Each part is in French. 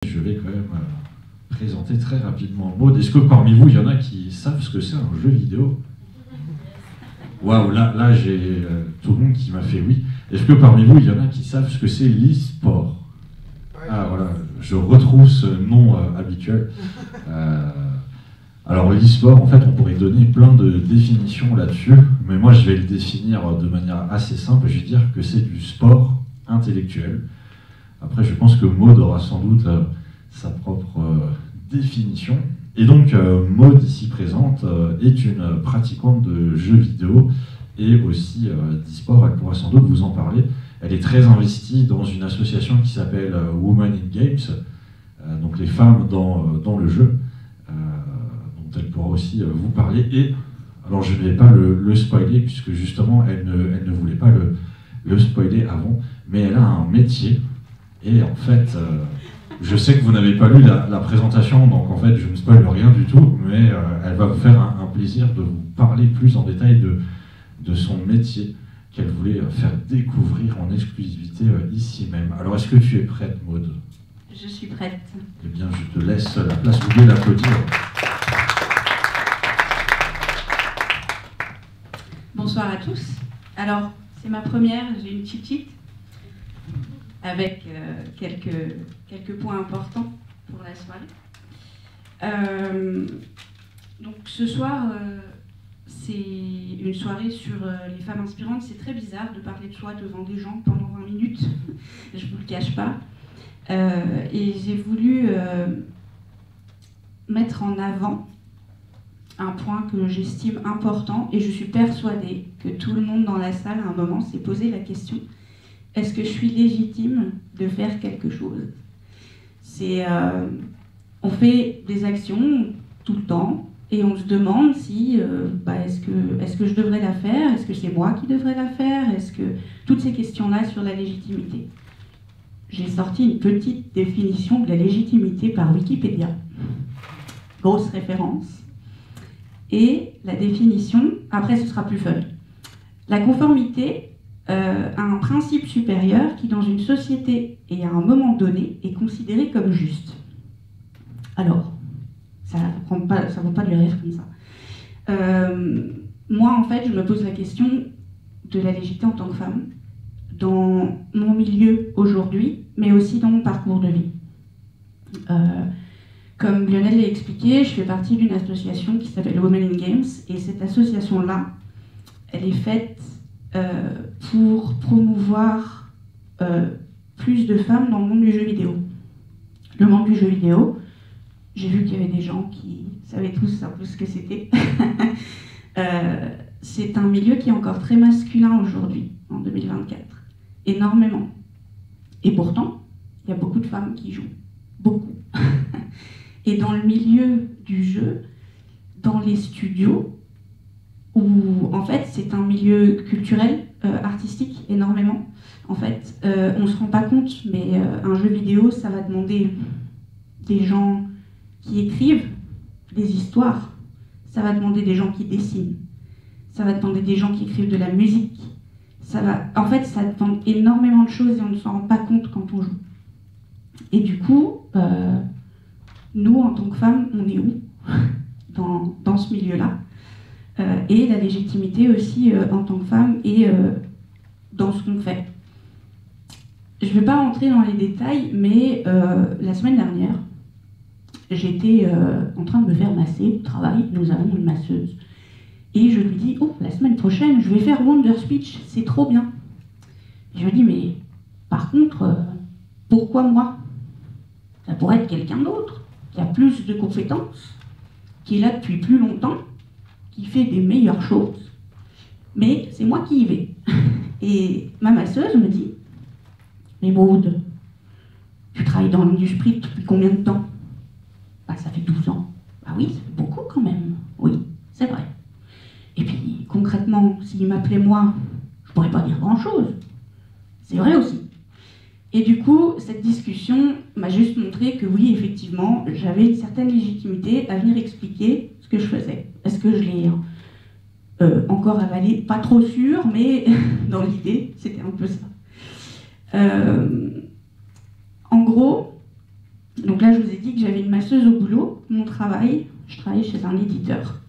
Je vais quand même présenter très rapidement Maud. Est-ce que parmi vous, il y en a qui savent ce que c'est un jeu vidéo? Waouh, là j'ai tout le monde qui m'a fait oui. Est-ce que parmi vous, il y en a qui savent ce que c'est l'e-sport? Ah voilà, je retrouve ce nom habituel. Alors l'e-sport, en fait, on pourrait donner plein de définitions là-dessus, mais moi je vais le définir de manière assez simple. Je vais dire que c'est du sport intellectuel. Après, je pense que Maud aura sans doute sa propre définition. Et donc, Maud, ici présente, est une pratiquante de jeux vidéo et aussi d'e-sport. Elle pourra sans doute vous en parler. Elle est très investie dans une association qui s'appelle Women in Games, donc les femmes dans le jeu, dont elle pourra aussi vous parler. Et, alors je ne vais pas le spoiler, puisque justement, elle ne voulait pas le spoiler avant, mais elle a un métier. Et en fait, je sais que vous n'avez pas lu la présentation, donc en fait, je ne spoil rien du tout, mais elle va vous faire un plaisir de vous parler plus en détail de son métier qu'elle voulait faire découvrir en exclusivité ici même. Alors, est-ce que tu es prête, Maud? Je suis prête. Eh bien, je te laisse la place. Vous pouvez l'applaudir. Bonsoir à tous. Alors, c'est ma première, j'ai une petite avec quelques points importants pour la soirée. Donc ce soir, c'est une soirée sur les femmes inspirantes. C'est très bizarre de parler de soi devant des gens pendant 20 minutes, je ne vous le cache pas. Et j'ai voulu mettre en avant un point que j'estime important, et je suis persuadée que tout le monde dans la salle à un moment s'est posé la question: est-ce que je suis légitime de faire quelque chose? On fait des actions tout le temps et on se demande si est-ce que je devrais la faire? Est-ce que c'est moi qui devrais la faire? Est-ce que toutes ces questions-là sur la légitimité. J'ai sorti une petite définition de la légitimité par Wikipédia. Grosse référence. Et la définition, après ce sera plus fun. La conformité à un principe supérieur qui, dans une société et à un moment donné, est considéré comme juste. Alors, ça ne vaut pas de le rire comme ça. Moi, en fait, je me pose la question de la légitimité en tant que femme, dans mon milieu aujourd'hui, mais aussi dans mon parcours de vie. Comme Lionel l'a expliqué, je fais partie d'une association qui s'appelle Women in Games, et cette association-là, elle est faite pour promouvoir plus de femmes dans le monde du jeu vidéo. Le monde du jeu vidéo, j'ai vu qu'il y avait des gens qui savaient tous un peu ce que c'était. C'est un milieu qui est encore très masculin aujourd'hui, en 2024. Énormément. Et pourtant, il y a beaucoup de femmes qui jouent. Beaucoup. Et dans le milieu du jeu, dans les studios, où en fait c'est un milieu culturel, artistique énormément. En fait, on ne se rend pas compte, mais un jeu vidéo, ça va demander des gens qui écrivent des histoires, ça va demander des gens qui dessinent, ça va demander des gens qui écrivent de la musique. En fait, ça demande énormément de choses et on ne s'en rend pas compte quand on joue. Et du coup, nous, en tant que femmes, on est où dans ce milieu-là? Et la légitimité aussi en tant que femme et dans ce qu'on fait. Je ne vais pas rentrer dans les détails, mais la semaine dernière, j'étais en train de me faire masser au travail. Nous avons une masseuse. Et je lui dis: oh, la semaine prochaine, je vais faire Wonder Speech, c'est trop bien. Et je lui dis: mais par contre, pourquoi moi? Ça pourrait être quelqu'un d'autre, qui a plus de compétences, qui est là depuis plus longtemps, qui fait des meilleures choses, mais c'est moi qui y vais. Et ma masseuse me dit: mais Maud, tu travailles dans l'industrie depuis combien de temps? Bah, ça fait 12 ans. Bah oui, ça fait beaucoup quand même. Oui, c'est vrai. Et puis, concrètement, s'il m'appelait moi, je pourrais pas dire grand-chose. C'est vrai aussi. Et du coup, cette discussion m'a juste montré que oui, effectivement, j'avais une certaine légitimité à venir expliquer ce que je faisais. Est-ce que je l'ai encore avalé? Pas trop sûr, mais dans l'idée, c'était un peu ça. En gros, Donc là, je vous ai dit que j'avais une masseuse au boulot. Mon travail, je travaille chez un éditeur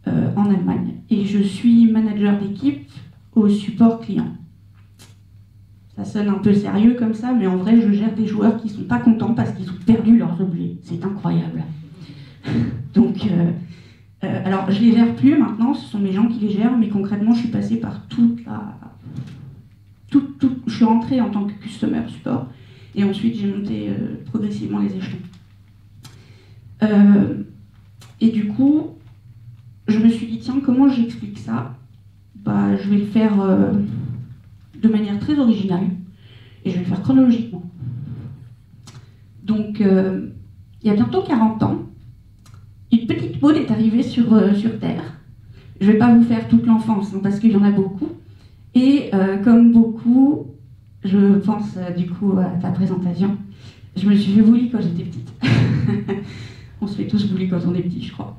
en Allemagne. Et je suis manager d'équipe au support client. Ça sonne un peu sérieux comme ça, mais en vrai, je gère des joueurs qui ne sont pas contents parce qu'ils ont perdu leurs objets. C'est incroyable. Donc, alors, je ne les gère plus maintenant, ce sont mes gens qui les gèrent, mais concrètement, je suis passée par toute la... je suis rentrée en tant que customer support, et ensuite, j'ai monté progressivement les échelons. Et du coup, je me suis dit, tiens, comment j'explique ça? Bah, je vais le faire de manière très originale, et je vais le faire chronologiquement. Donc, il y a bientôt 40 ans, une petite Maud est arrivée sur Terre. Je ne vais pas vous faire toute l'enfance, hein, parce qu'il y en a beaucoup. Et comme beaucoup, je pense du coup à ta présentation, je me suis fait bully quand j'étais petite. On se fait tous bully quand on est petit, je crois.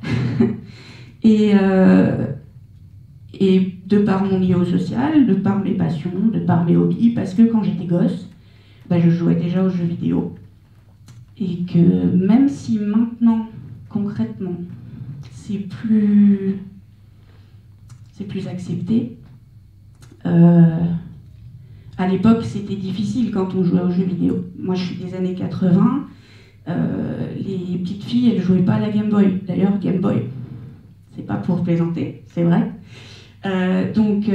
Et de par mon niveau social, de par mes passions, de par mes hobbies, parce que quand j'étais gosse, bah, je jouais déjà aux jeux vidéo. Et que même si maintenant, concrètement, c'est plus accepté, à l'époque, c'était difficile quand on jouait aux jeux vidéo. Moi, je suis des années 80. Les petites filles, elles ne jouaient pas à la Game Boy. D'ailleurs, Game Boy, c'est pas pour plaisanter, c'est vrai. Donc,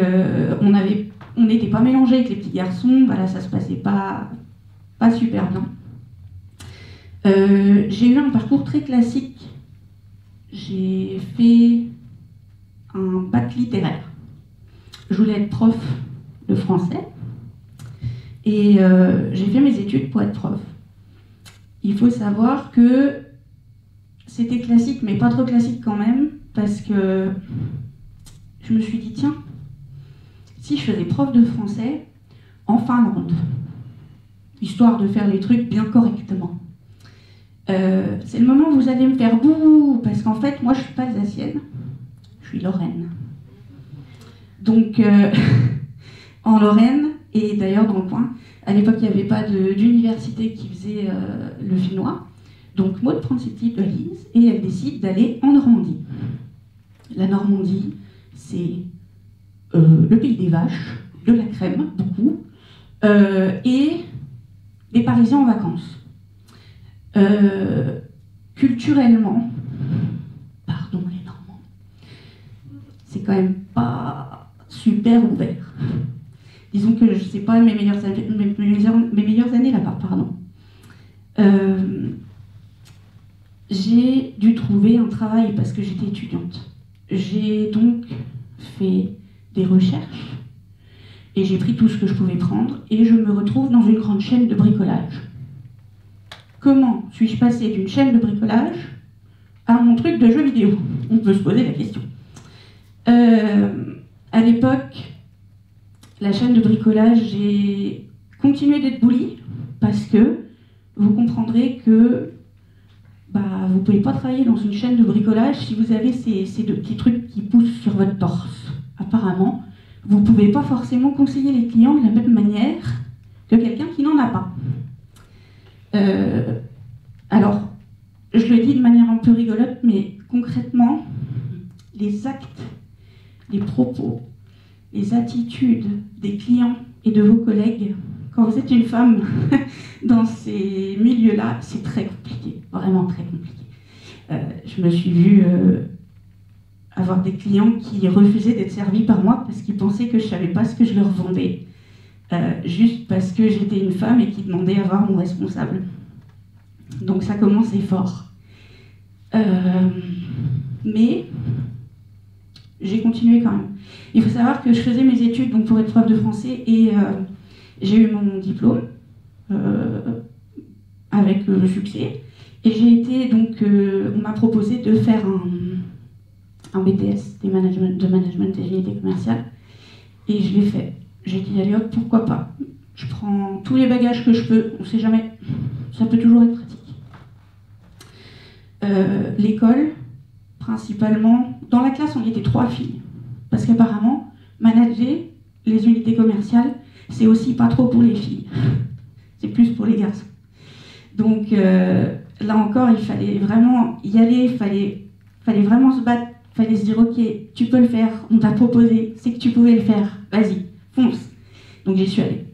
on n'était pas mélangés avec les petits garçons. Voilà, ça se passait pas super bien. J'ai eu un parcours très classique. J'ai fait un bac littéraire. Je voulais être prof de français et j'ai fait mes études pour être prof. Il faut savoir que c'était classique, mais pas trop classique quand même, parce que je me suis dit, tiens, si je faisais prof de français en Finlande, histoire de faire les trucs bien correctement. C'est le moment où vous allez me faire bouh, parce qu'en fait, moi, je suis pas alsacienne, je suis lorraine. Donc, en Lorraine, et d'ailleurs dans le coin, à l'époque, il n'y avait pas d'université qui faisait le finnois. Donc, Maud prend ses petites valises et elle décide d'aller en Normandie. La Normandie, c'est le pays des vaches, de la crème, beaucoup, et des Parisiens en vacances. Culturellement, pardon les Normands, c'est quand même pas super ouvert. Disons que je sais pas mes meilleures années là-bas, pardon. J'ai dû trouver un travail parce que j'étais étudiante. J'ai donc fait des recherches et j'ai pris tout ce que je pouvais prendre et je me retrouve dans une grande chaîne de bricolage. Comment suis-je passée d'une chaîne de bricolage à mon truc de jeu vidéo? On peut se poser la question. À l'époque, la chaîne de bricolage, j'ai continué d'être bully parce que vous comprendrez que vous ne pouvez pas travailler dans une chaîne de bricolage si vous avez ces deux petits trucs qui poussent sur votre torse. Apparemment, vous ne pouvez pas forcément conseiller les clients de la même manière que quelqu'un qui n'en a pas. Alors, je le dis de manière un peu rigolote, mais concrètement, les actes, les propos, les attitudes des clients et de vos collègues, quand vous êtes une femme dans ces milieux-là, c'est très compliqué, vraiment très compliqué. Je me suis vue avoir des clients qui refusaient d'être servis par moi parce qu'ils pensaient que je ne savais pas ce que je leur vendais, juste parce que j'étais une femme et qui demandaient à voir mon responsable. Donc ça commençait fort. Mais j'ai continué quand même. Il faut savoir que je faisais mes études donc, pour être prof de français et j'ai eu mon diplôme avec succès. Et j'ai été donc, on m'a proposé de faire un BTS de management et unité commerciale. Et je l'ai fait. J'ai dit, allez hop, pourquoi pas. Je prends tous les bagages que je peux, on ne sait jamais, ça peut toujours être pratique. L'école, principalement, dans la classe on était 3 filles, parce qu'apparemment, manager les unités commerciales, c'est aussi pas trop pour les filles, c'est plus pour les garçons. Donc là encore, il fallait vraiment y aller, il fallait vraiment se battre, il fallait se dire ok, tu peux le faire, on t'a proposé, c'est que tu pouvais le faire, vas-y, fonce. Donc j'y suis allée.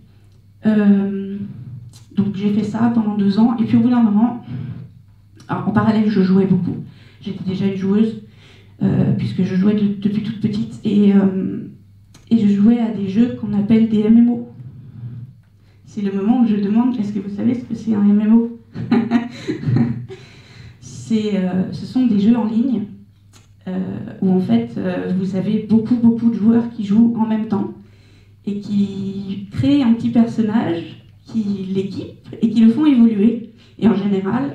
Donc j'ai fait ça pendant 2 ans, et puis au bout d'un moment, alors, en parallèle je jouais beaucoup. J'étais déjà une joueuse, puisque je jouais depuis toute petite, et je jouais à des jeux qu'on appelle des MMO. C'est le moment où je demande, est-ce que vous savez ce que c'est un MMO? Ce sont des jeux en ligne, où en fait vous avez beaucoup de joueurs qui jouent en même temps, et qui créent un petit personnage, qui l'équipent, et qui le font évoluer. Et en général,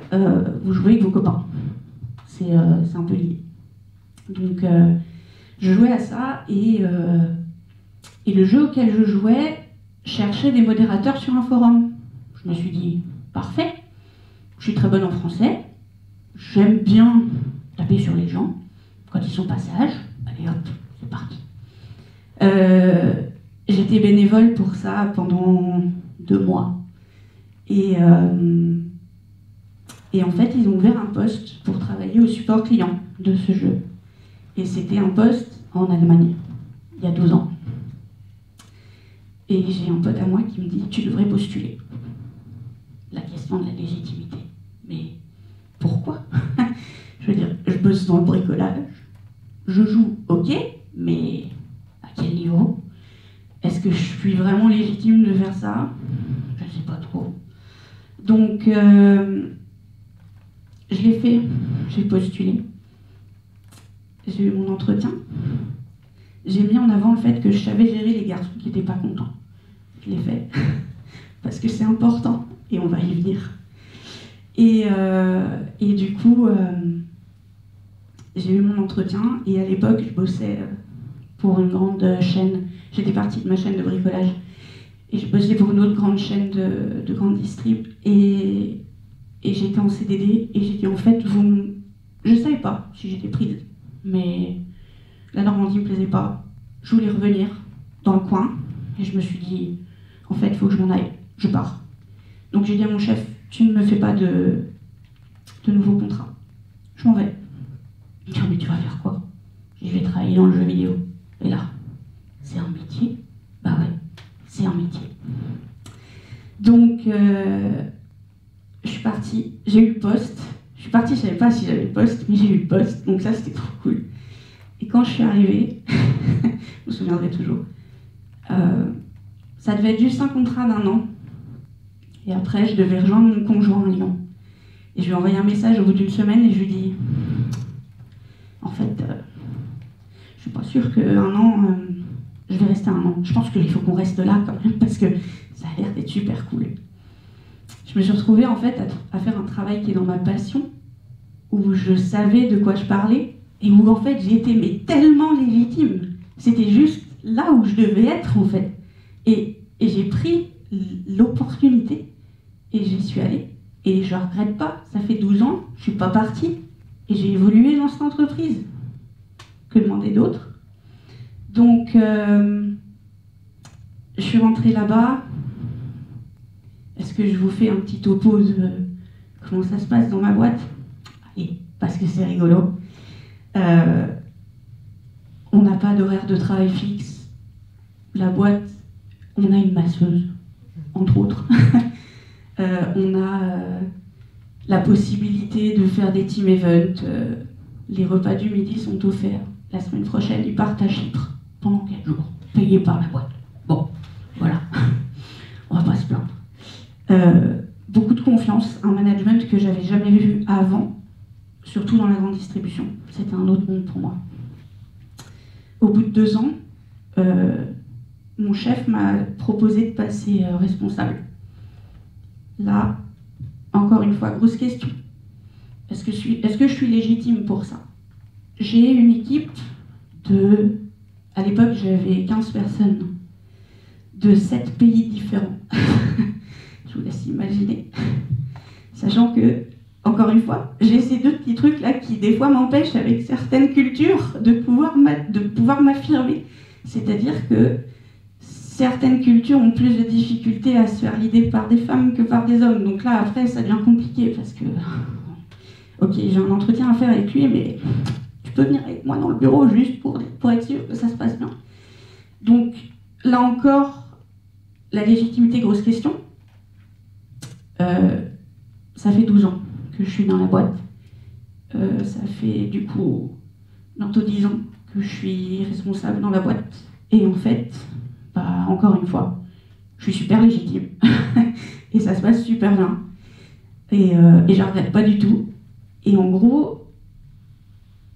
vous jouez avec vos copains. C'est un peu lié. Donc je jouais à ça, et le jeu auquel je jouais cherchait des modérateurs sur un forum. Je me suis dit, parfait, je suis très bonne en français, j'aime bien taper sur les gens, quand ils sont pas sages, allez hop, c'est parti. J'étais bénévole pour ça pendant 2 mois. Et en fait, ils ont ouvert un poste pour travailler au support client de ce jeu. Et c'était un poste en Allemagne, il y a 12 ans. Et j'ai un pote à moi qui me dit, tu devrais postuler. La question de la légitimité. Mais pourquoi? Je veux dire, je bosse dans le bricolage, je joue, ok, mais à quel niveau? Est-ce que je suis vraiment légitime de faire ça? Je ne sais pas trop. Donc, je l'ai fait, j'ai postulé. J'ai eu mon entretien. J'ai mis en avant le fait que je savais gérer les garçons qui n'étaient pas contents. Je l'ai fait, parce que c'est important, et on va y venir. Et du coup, j'ai eu mon entretien, et à l'époque, je bossais pour une grande chaîne. J'étais partie de ma chaîne de bricolage, et je bossais pour une autre grande chaîne de grande distrib, et j'étais en CDD, et j'ai dit en fait, je savais pas si j'étais prise, mais la Normandie me plaisait pas, je voulais revenir dans le coin, et je me suis dit, en fait, il faut que je m'en aille, je pars. Donc j'ai dit à mon chef, tu ne me fais pas de nouveau contrat, je m'en vais. Il me dit, mais tu vas faire quoi? Je vais travailler dans le jeu vidéo. Et là, c'est un métier? Bah ouais, c'est un métier. Donc, je suis partie, j'ai eu le poste. Je suis partie, je savais pas si j'avais le poste, mais j'ai eu le poste, donc ça c'était trop cool. Et quand je suis arrivée, je me souviendrai toujours, ça devait être juste un contrat d'1 an. Et après, je devais rejoindre mon conjoint à Lyon. Et je lui ai envoyé un message au bout d'1 semaine et je lui ai dit, en fait, je suis pas sûre que 1 an, je vais rester 1 an. Je pense qu'il faut qu'on reste là quand même, parce que ça a l'air d'être super cool. Je me suis retrouvée en fait à faire un travail qui est dans ma passion, où je savais de quoi je parlais, et où en fait j'étais mais tellement légitime. C'était juste là où je devais être en fait. Et j'ai pris l'opportunité, et j'y suis allée. Et je regrette pas, ça fait 12 ans, je suis pas partie, et j'ai évolué dans cette entreprise. Que demander d'autre? Donc, je suis rentrée là-bas. Est-ce que je vous fais un petit topo de comment ça se passe dans ma boîte? Allez, parce que c'est rigolo. On n'a pas d'horaire de travail fixe. La boîte, on a une masseuse, entre autres. On a la possibilité de faire des team events. Les repas du midi sont offerts. La semaine prochaine, ils partent à Chypre pendant 4 jours, payés par la boîte. Bon, voilà. On va pas se plaindre. Beaucoup de confiance, un management que j'avais jamais vu avant, surtout dans la grande distribution. C'était un autre monde pour moi. Au bout de 2 ans, mon chef m'a proposé de passer responsable. Là, encore une fois, grosse question. Est-ce que je suis légitime pour ça? J'ai une équipe de... À l'époque, j'avais 15 personnes de 7 pays différents. Je vous laisse imaginer. Sachant que, encore une fois, j'ai ces 2 petits trucs-là qui, des fois, m'empêchent, avec certaines cultures, de pouvoir m'affirmer. C'est-à-dire que certaines cultures ont plus de difficultés à se faire l'idée par des femmes que par des hommes. Donc là, après, ça devient compliqué parce que, ok, j'ai un entretien à faire avec lui, mais tu peux venir avec moi dans le bureau juste pour être sûr que ça se passe bien. Donc là encore, la légitimité, grosse question. Ça fait 12 ans que je suis dans la boîte. Ça fait du coup bientôt 10 ans que je suis responsable dans la boîte. Et en fait, bah, encore une fois, je suis super légitime. Et ça se passe super bien. Et je ne regrette pas du tout. Et en gros,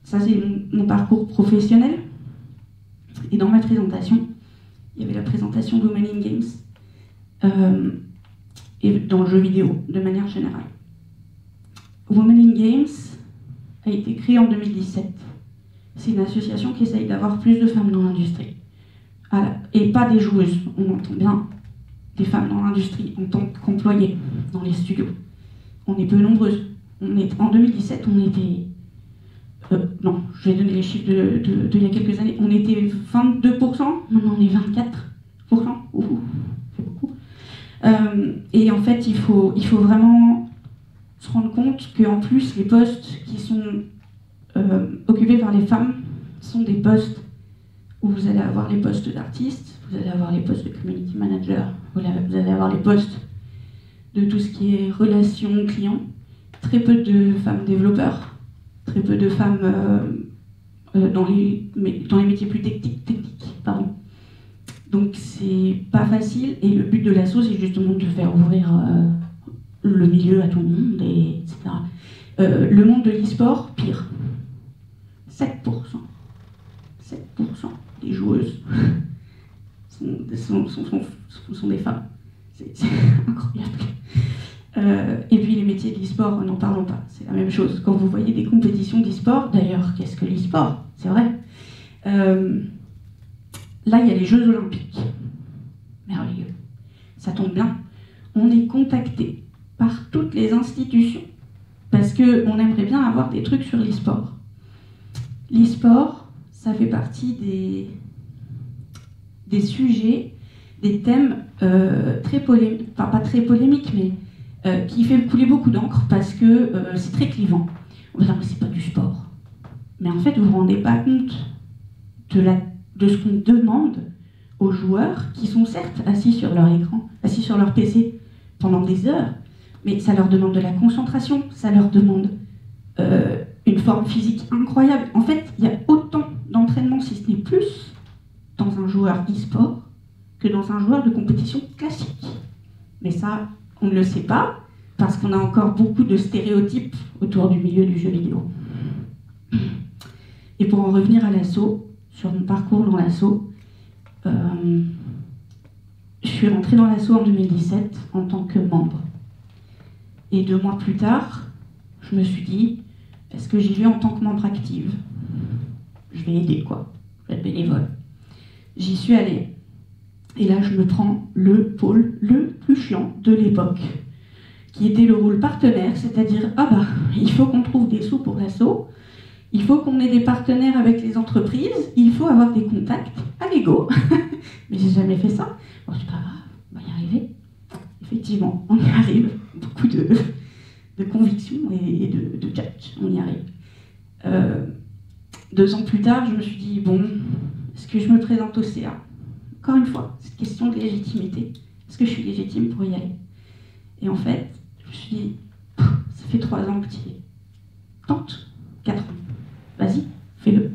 ça c'est mon parcours professionnel. Et dans ma présentation, il y avait la présentation de Women in Games. Et dans le jeu vidéo, de manière générale. Women in Games a été créée en 2017. C'est une association qui essaye d'avoir plus de femmes dans l'industrie. Et pas des joueuses, on entend bien des femmes dans l'industrie en tant qu'employées dans les studios. On est peu nombreuses. En 2017, on était... non, je vais donner les chiffres d'il y a quelques années. On était 22%, maintenant on est 24%. Ouh, c'est beaucoup. Et en fait, il faut vraiment se rendre compte qu'en plus, les postes qui sont occupés par les femmes sont des postes où vous allez avoir les postes d'artistes, vous allez avoir les postes de community manager, vous allez avoir les postes de tout ce qui est relations clients, très peu de femmes développeurs, très peu de femmes dans les métiers plus techniques, pardon. Donc c'est pas facile, et le but de l'asso, c'est justement de faire ouvrir le milieu à tout le monde, etc. Le monde de l'e-sport, pire. 7% des joueuses sont des femmes. C'est incroyable. Et puis les métiers de l'e-sport, n'en parlons pas, c'est la même chose. Quand vous voyez des compétitions d'e-sport, d'ailleurs, qu'est-ce que l'e-sport? C'est vrai. Là, il y a les Jeux Olympiques. Merveilleux. Ça tombe bien. On est contacté par toutes les institutions parce qu'on aimerait bien avoir des trucs sur l'e-sport. L'e-sport, ça fait partie des sujets, des thèmes très polémiques, enfin pas très polémiques, mais qui fait couler beaucoup d'encre parce que c'est très clivant. On va dire que c'est pas du sport. Mais en fait, vous vous rendez pas compte de ce qu'on demande aux joueurs qui sont certes assis sur leur écran, assis sur leur PC pendant des heures, mais ça leur demande de la concentration, ça leur demande une forme physique incroyable. En fait, il y a autant d'entraînement, si ce n'est plus, dans un joueur e-sport que dans un joueur de compétition classique. Mais ça, on ne le sait pas, parce qu'on a encore beaucoup de stéréotypes autour du milieu du jeu vidéo. Et pour en revenir à l'asso, sur mon parcours dans l'asso, je suis rentrée dans l'asso en 2017 en tant que membre. Et 2 mois plus tard, je me suis dit, est-ce que j'y vais en tant que membre active? Je vais aider, quoi. Je vais être bénévole. J'y suis allée. Et là, je me prends le pôle le plus chiant de l'époque, qui était le rôle partenaire, c'est-à-dire, ah bah, il faut qu'on trouve des sous pour l'asso, il faut qu'on ait des partenaires avec les entreprises, il faut avoir des contacts à l'ego. Mais j'ai jamais fait ça. Bon, c'est pas grave, on va y arriver. Effectivement, on y arrive. Beaucoup de conviction et de tchatch, on y arrive. 2 ans plus tard, je me suis dit, bon, est-ce que je me présente au CA? Encore une fois, cette question de légitimité. Est-ce que je suis légitime pour y aller? Et en fait, je me suis dit, ça fait 3 ans que tu y es. Tente, 4 ans. Vas-y, fais-le.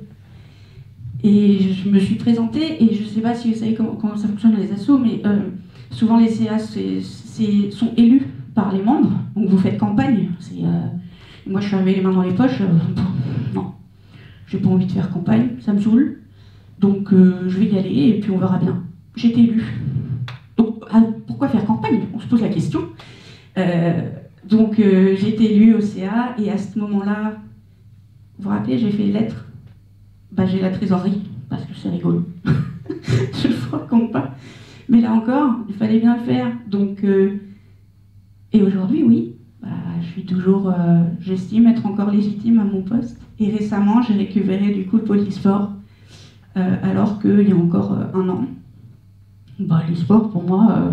Et je me suis présentée, et je ne sais pas si vous savez comment ça fonctionne les assos, mais souvent les CA sont élus par les membres, donc vous faites campagne. Moi je suis arrivée les mains dans les poches, non, j'ai pas envie de faire campagne, ça me saoule, donc je vais y aller et puis on verra bien. J'ai été élue. Donc pourquoi faire campagne? On se pose la question. Donc j'ai été élue au CA, et à ce moment-là, vous vous rappelez, j'ai fait lettres. Bah, j'ai la trésorerie, parce que c'est rigolo. Je ne vous raconte pas. Mais là encore, il fallait bien le faire. Donc, et aujourd'hui, oui, bah, je suis toujours, j'estime être encore légitime à mon poste. Et récemment, j'ai récupéré du coup le pôle e-sport, alors qu'il y a encore 1 an, Bah, les sports, pour moi,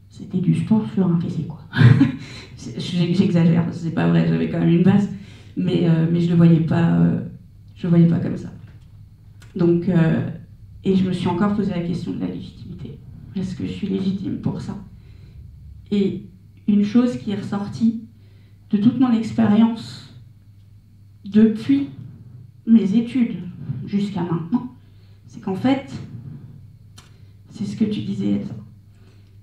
c'était du sport sur un PC, quoi. J'exagère, c'est pas vrai, j'avais quand même une base, mais je le voyais pas comme ça. Donc, et je me suis encore posé la question de la légitimité. Est-ce que je suis légitime pour ça? Et une chose qui est ressortie de toute mon expérience depuis mes études jusqu'à maintenant, c'est qu'en fait, c'est ce que tu disais, Elsa.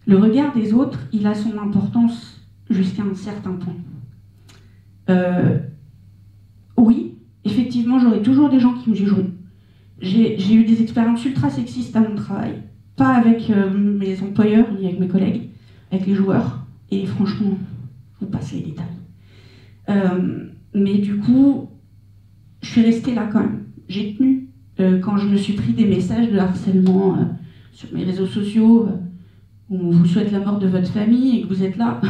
Le regard des autres, il a son importance jusqu'à un certain point. Oui, effectivement, j'aurai toujours des gens qui me jugeront. J'ai eu des expériences ultra sexistes à mon travail. Pas avec mes employeurs, ni avec mes collègues, avec les joueurs. Et franchement, je vous passe les détails. Mais du coup, je suis restée là quand même. J'ai tenu. Quand je me suis pris des messages de harcèlement sur mes réseaux sociaux, où on vous souhaite la mort de votre famille et que vous êtes là,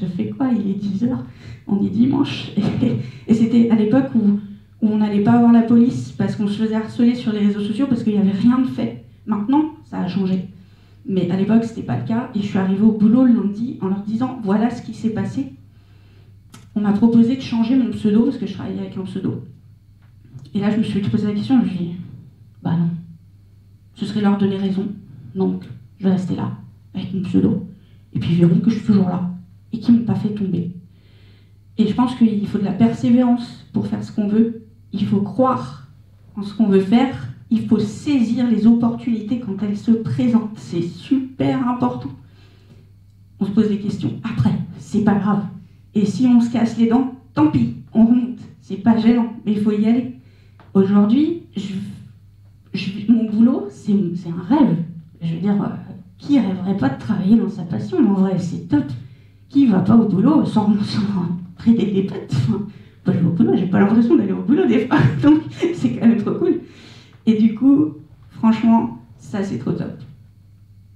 je fais quoi? Il est 10h, on est dimanche. Et c'était à l'époque où on n'allait pas voir la police parce qu'on se faisait harceler sur les réseaux sociaux parce qu'il n'y avait rien de fait. Maintenant, ça a changé. Mais à l'époque, c'était pas le cas. Et je suis arrivée au boulot le lundi en leur disant, voilà ce qui s'est passé. On m'a proposé de changer mon pseudo parce que je travaillais avec un pseudo. Et là, je me suis posé la question, je me suis dit, bah non. Ce serait leur donner raison. Donc, je vais rester là, avec mon pseudo. Et puis, ils verront que je suis toujours là. Et qu'ils ne m'ont pas fait tomber. Et je pense qu'il faut de la persévérance pour faire ce qu'on veut. Il faut croire en ce qu'on veut faire. Il faut saisir les opportunités quand elles se présentent. C'est super important. On se pose des questions. Après, c'est pas grave. Et si on se casse les dents, tant pis, on remonte. C'est pas gênant, mais il faut y aller. Aujourd'hui, mon boulot, c'est un rêve. Je veux dire, qui rêverait pas de travailler dans sa passion? En vrai, c'est top. Qui va pas au boulot sans prêter des pattes? Enfin, moi, je vais au boulot, j'ai pas l'impression d'aller au boulot des fois. Donc, c'est quand même trop cool. Et du coup, franchement, ça, c'est trop top.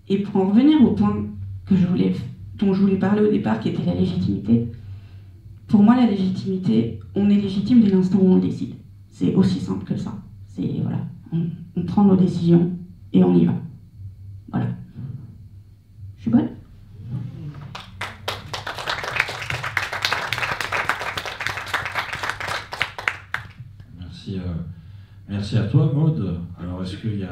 Et pour en revenir au point dont je voulais parler au départ, qui était la légitimité, pour moi, la légitimité, on est légitime dès l'instant où on le décide. C'est aussi simple que ça. C'est, voilà, on prend nos décisions et on y va. Voilà. Je suis bonne? Merci à toi, Maud. Alors, est-ce qu'il y a